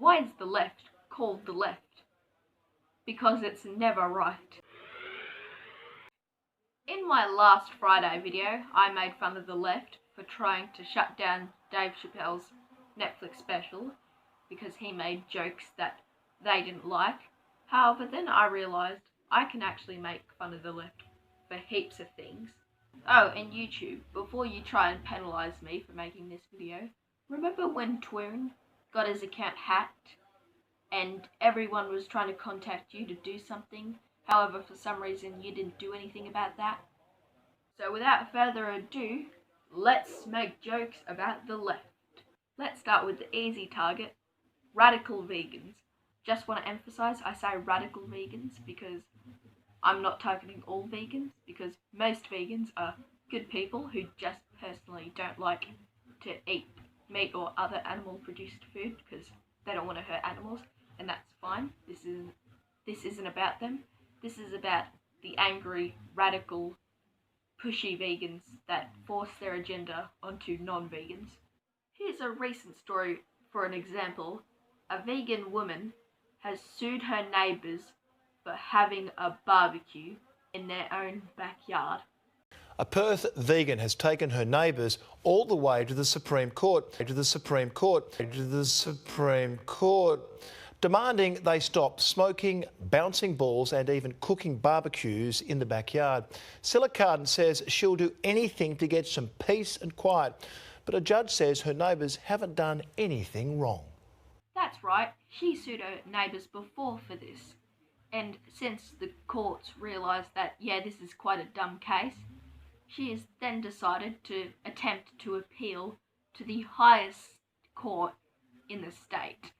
Why is the left called the left? Because it's never right. In my last Friday video, I made fun of the left for trying to shut down Dave Chappelle's Netflix special because he made jokes that they didn't like. However, then I realised I can actually make fun of the left for heaps of things. Oh, and YouTube, before you try and penalise me for making this video, remember when Twin got his account hacked and everyone was trying to contact you to do something? However, for some reason you didn't do anything about that. So without further ado, let's make jokes about the left. Let's start with the easy target, radical vegans. Just want to emphasise, I say radical vegans because I'm not targeting all vegans, because most vegans are good people who just personally don't like to eat meat or other animal produced food because they don't want to hurt animals, and that's fine. This isn't about them. This is about the angry, radical, pushy vegans that force their agenda onto non-vegans. Here's a recent story for an example. A vegan woman has sued her neighbours for having a barbecue in their own backyard. A Perth vegan has taken her neighbours all the way to the Supreme Court, demanding they stop smoking, bouncing balls and even cooking barbecues in the backyard. Scylla Carden says she'll do anything to get some peace and quiet, but a judge says her neighbours haven't done anything wrong. That's right, she sued her neighbours before for this. And since the courts realised that, yeah, this is quite a dumb case, she has then decided to attempt to appeal to the highest court in the state.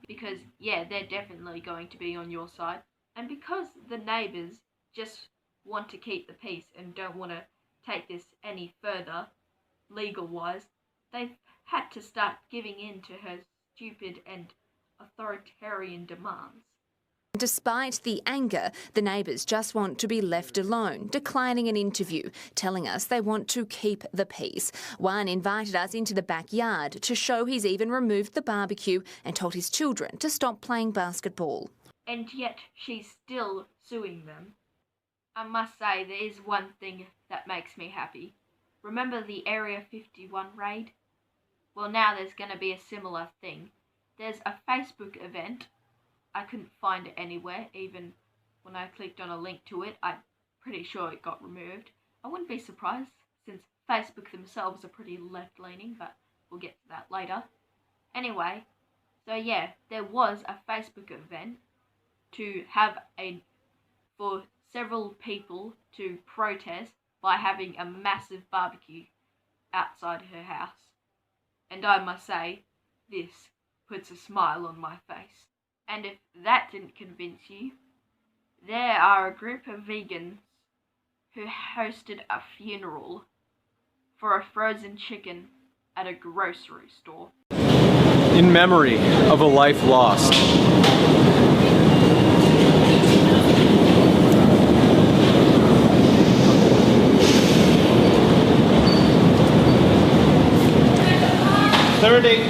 Because, yeah, they're definitely going to be on your side. And because the neighbours just want to keep the peace and don't want to take this any further, legal-wise, they've had to start giving in to her stupid and authoritarian demands. Despite the anger, the neighbours just want to be left alone, declining an interview, telling us they want to keep the peace. One invited us into the backyard to show he's even removed the barbecue and told his children to stop playing basketball. And yet she's still suing them. I must say there is one thing that makes me happy. Remember the Area 51 raid? Well, now there's going to be a similar thing. There's a Facebook event. I couldn't find it anywhere, even when I clicked on a link to it. I'm pretty sure it got removed. I wouldn't be surprised, since Facebook themselves are pretty left-leaning, but we'll get to that later. Anyway, so yeah, there was a Facebook event to have for several people to protest by having a massive barbecue outside her house. And I must say, this puts a smile on my face. And if that didn't convince you, there are a group of vegans who hosted a funeral for a frozen chicken at a grocery store. In memory of a life lost.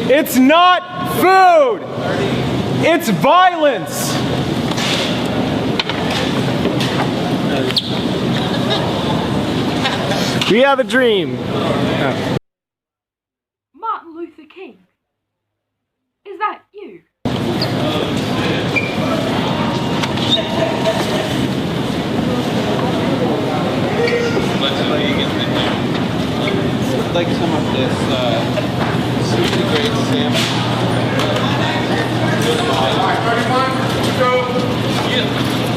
It's not food! It's violence! We have a dream. Martin Luther King. Is that you? I'd like some of this super great salmon.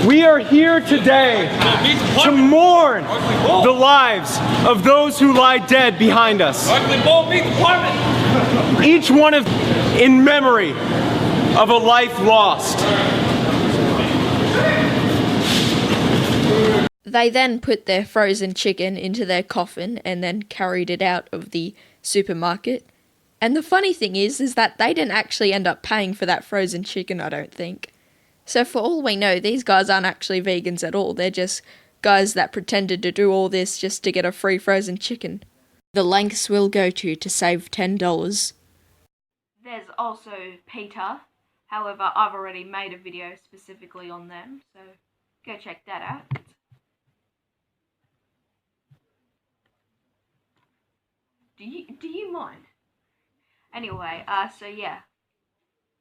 We are here today to mourn the lives of those who lie dead behind us. Each one of in memory of a life lost. They then put their frozen chicken into their coffin and then carried it out of the supermarket. And the funny thing is that they didn't actually end up paying for that frozen chicken, I don't think. So for all we know, these guys aren't actually vegans at all. They're just guys that pretended to do all this just to get a free frozen chicken. The lengths we'll go to save $10. There's also Peter, However, I've already made a video specifically on them, so go check that out. Do you mind? Anyway, so yeah,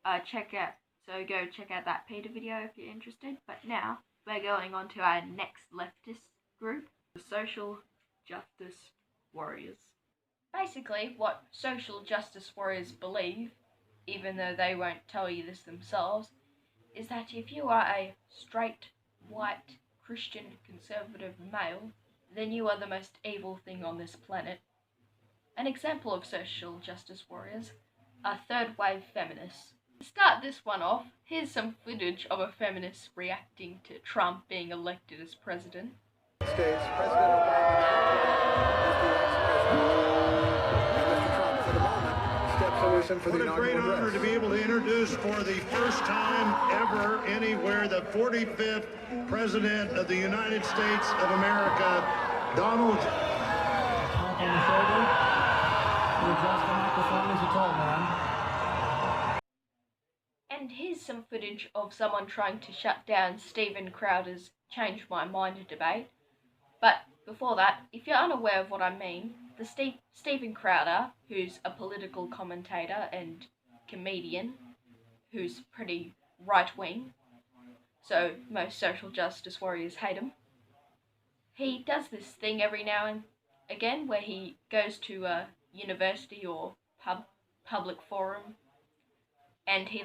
go check out that Peter video if you're interested. But now we're going on to our next leftist group, the social justice warriors. Basically, what social justice warriors believe, even though they won't tell you this themselves, is that if you are a straight, white, Christian, conservative male, then you are the most evil thing on this planet. An example of social justice warriors are third-wave feminists. To start this one off, here's some footage of a feminist reacting to Trump being elected as president. States, President Obama for the What a great honor to be able to introduce for the first time ever anywhere the 45th President of the United States of America, Donald. on the shoulder. You adjust the microphone as you talk, man. And here's some footage of someone trying to shut down Steven Crowder's Change My Mind debate. But before that, if you're unaware of what I mean, the Steven Crowder, who's a political commentator and comedian, who's pretty right-wing, so most social justice warriors hate him, he does this thing every now and again where he goes to a university or public forum and he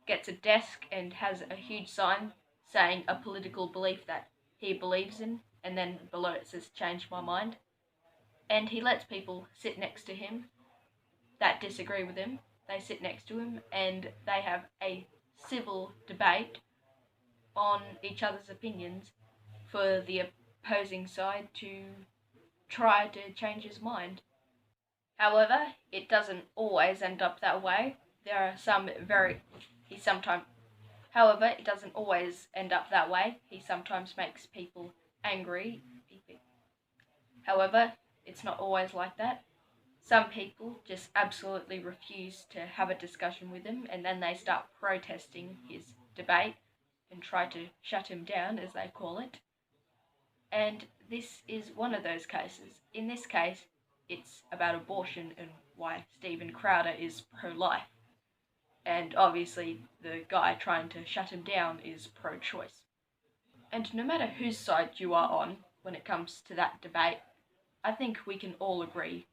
gets a desk and has a huge sign saying a political belief that he believes in, and then below it says change my mind, and he lets people sit next to him that disagree with him. They sit next to him and they have a civil debate on each other's opinions for the opposing side to try to change his mind. However, it doesn't always end up that way. There are some However, it doesn't always end up that way. He sometimes makes people angry. However, it's not always like that. Some people just absolutely refuse to have a discussion with him, and then they start protesting his debate and try to shut him down, as they call it. And this is one of those cases. In this case, it's about abortion and why Steven Crowder is pro-life. And obviously, the guy trying to shut him down is pro-choice. And no matter whose side you are on when it comes to that debate, I think we can all agree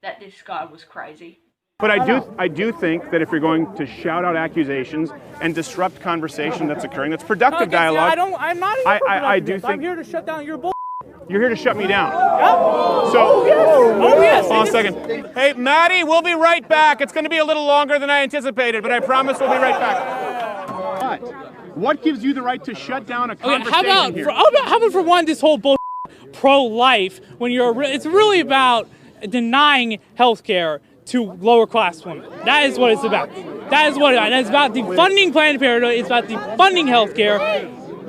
that this guy was crazy. But I do think that if you're going to shout out accusations and disrupt conversation that's occurring, that's productive dialogue. I'm not here for I do think I'm here to shut down your bull. You're here to shut me down. Yep. So, yes. Hold on a second. Hey, Maddie, we'll be right back. It's going to be a little longer than I anticipated, but I promise we'll be right back. What gives you the right to shut down a conversation here? How about for one, this whole bull pro-life when it's really about denying health care to lower class women. That is what it's about. That is what it is. It's about defunding Planned Parenthood. It's about defunding health care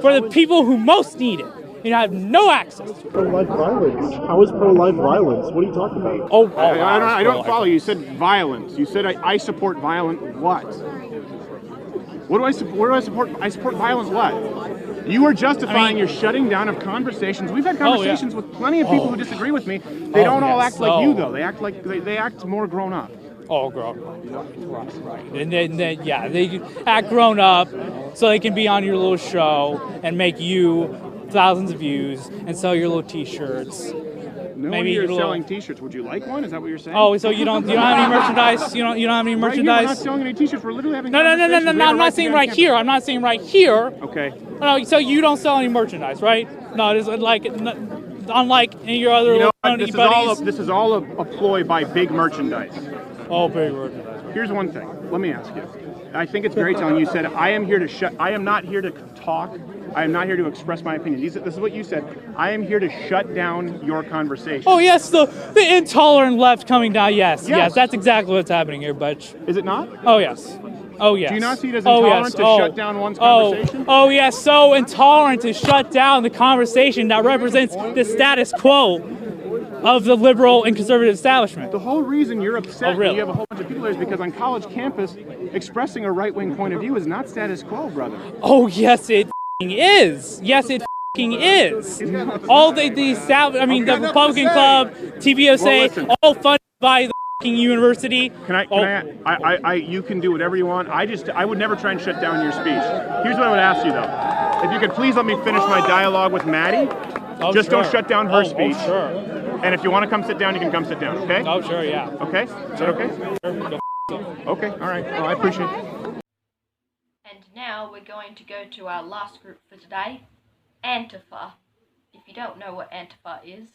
for the people who most need it. You have no access. Pro-life violence. How is pro-life violence? What are you talking about? I don't follow you. You said violence. You said I support violent what? What do I support? I support violent what? You are justifying your shutting down of conversations. We've had conversations with plenty of people who disagree with me. They don't all act like you, though. They act like they act more grown up. Oh, grown up. Right. And then they act grown up so they can be on your little show and make you thousands of views and sell your little T-shirts. No one here is selling T-shirts. Would you like one? Is that what you're saying? Oh, so you don't have any merchandise? You don't have any merchandise? Right here, we're not selling any T-shirts. We're literally having No. I'm not saying right here. I'm not saying right here. Okay. No, so you don't sell any merchandise, right? No, it's like unlike any of your other little buddies. This is all a ploy by big merchandise. Oh, big merchandise. Here's one thing. Let me ask you. I think it's very telling. You said I am not here to talk. I am not here to express my opinion. This is what you said. I am here to shut down your conversation. Oh, yes, the intolerant left coming down. Yes, that's exactly what's happening here, Butch. Is it not? Oh, yes. Oh, yes. Do you not see it as intolerant to shut down one's conversation? Oh, yes, so intolerant to shut down the conversation that represents the status quo of the liberal and conservative establishment. The whole reason you're upset really? when you have a whole bunch of people there is because on college campus, expressing a right-wing point of view is not status quo, brother. Oh, yes, it is. Yes, it is. All the Republican Club, TVSA, all funded by the university. You can do whatever you want. I would never try and shut down your speech. Here's what I would ask you, though. If you could please let me finish my dialogue with Maddie. Don't shut down her speech. Oh, sure. And if you want to come sit down, you can come sit down, okay? Oh, sure, yeah. Okay? Is that okay? Okay, all right. Well, I appreciate it. And now we're going to go to our last group for today, Antifa. If you don't know what Antifa is,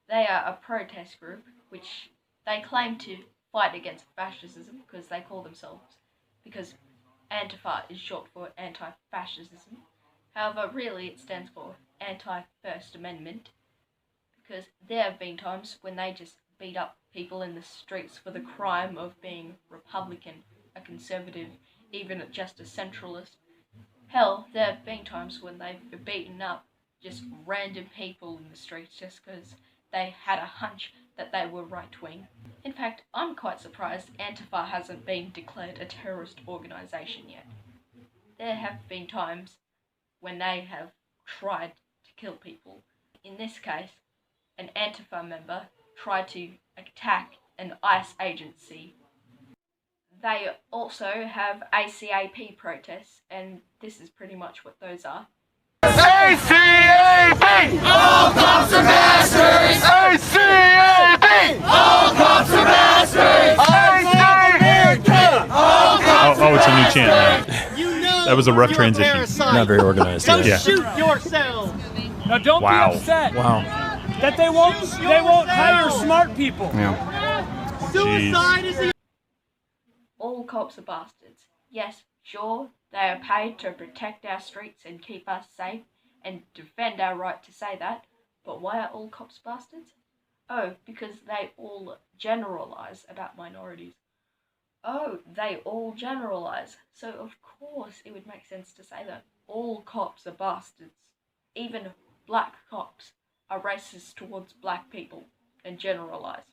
they are a protest group which they claim to fight against fascism because they call themselves, because Antifa is short for anti-fascism. However, really it stands for Anti-First Amendment, because there have been times when they just beat up people in the streets for the crime of being Republican, a conservative, even just a centralist. Hell, there have been times when they've beaten up just random people in the streets just because they had a hunch that they were right-wing. In fact, I'm quite surprised Antifa hasn't been declared a terrorist organisation yet. There have been times when they have tried to kill people. In this case, an Antifa member tried to attack an ICE agency. They also have ACAP protests, and this is pretty much what those are. ACAB! All cops are bastards! ACAB! All cops are bastards! Oh, it's a new chant now. That was a rough transition. Not very organized. Go shoot yourselves! Now don't be upset. Wow. That they won't hire smart people. Yeah. Suicide is the... All cops are bastards. Yes, sure, they are paid to protect our streets and keep us safe and defend our right to say that, but why are all cops bastards? Oh, because they all generalise about minorities. Oh, they all generalise. So of course it would make sense to say that all cops are bastards. Even black cops are racist towards black people and generalise.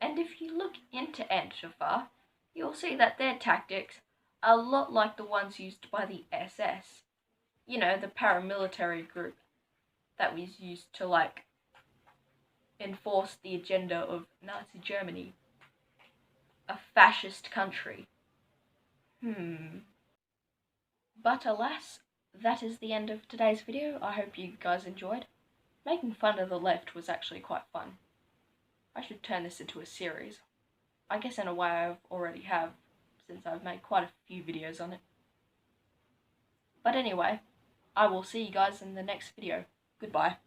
And if you look into Antifa, you'll see that their tactics are a lot like the ones used by the SS. You know, the paramilitary group that was used to, enforce the agenda of Nazi Germany. A fascist country. But alas, that is the end of today's video. I hope you guys enjoyed. Making fun of the left was actually quite fun. I should turn this into a series. I guess in a way I already have, since I've made quite a few videos on it. But anyway, I will see you guys in the next video. Goodbye.